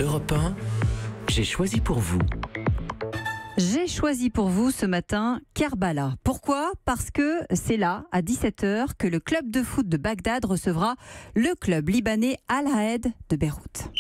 Europe 1, j'ai choisi pour vous. J'ai choisi pour vous ce matin Kerbala. Pourquoi ? Parce que c'est là, à 17h, que le club de foot de Bagdad recevra le club libanais Al-Ahed de Beyrouth.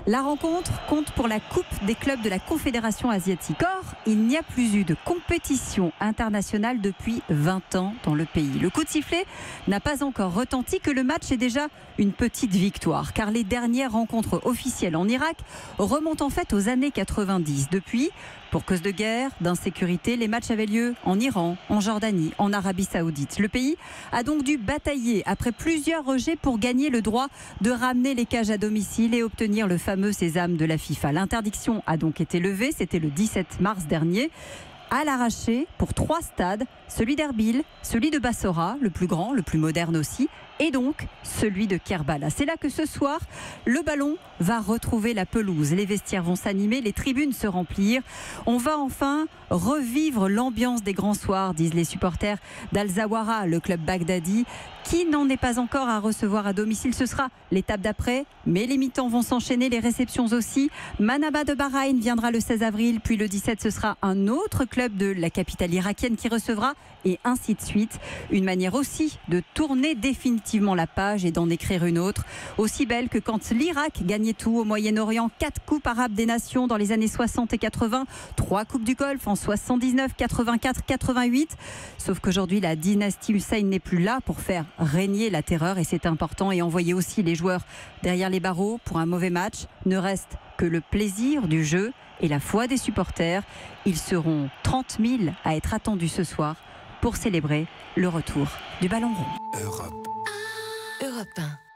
La rencontre compte pour la Coupe des clubs de la Confédération asiatique. Or, il n'y a plus eu de compétition internationale depuis 20 ans dans le pays. Le coup de sifflet n'a pas encore retenti que le match est déjà une petite victoire, car les dernières rencontres officielles en Irak remontent en fait aux années 90. Depuis, pour cause de guerre, d'insécurité, les matchs avaient lieu en Iran, en Jordanie, en Arabie Saoudite. Le pays a donc dû batailler après plusieurs rejets pour gagner le droit de ramener les cages à domicile et obtenir le fameux sésame de la FIFA. L'interdiction a donc été levée, c'était le 17 mars dernier. À l'arraché pour 3 stades, celui d'Erbil, celui de Bassora, le plus grand, le plus moderne aussi, et donc celui de Kerbala. C'est là que ce soir, le ballon va retrouver la pelouse. Les vestiaires vont s'animer, les tribunes se remplir. On va enfin revivre l'ambiance des grands soirs, disent les supporters d'Al-Zawara, le club baghdadi, qui n'en est pas encore à recevoir à domicile. Ce sera l'étape d'après, mais les mi-temps vont s'enchaîner, les réceptions aussi. Manama de Bahreïn viendra le 16 avril, puis le 17, ce sera un autre club de la capitale irakienne qui recevra, et ainsi de suite. Une manière aussi de tourner définitivement la page et d'en écrire une autre, aussi belle que quand l'Irak gagnait tout au Moyen-Orient. 4 coupes arabes des nations dans les années 60 et 80, 3 coupes du Golfe en 79, 84, 88. Sauf qu'aujourd'hui, la dynastie Hussein n'est plus là pour faire régner la terreur, et c'est important, et envoyer aussi les joueurs derrière les barreaux pour un mauvais match. Ne reste que le plaisir du jeu et la foi des supporters. Ils seront 30 000 à être attendus ce soir pour célébrer le retour du ballon rond. Europe 1.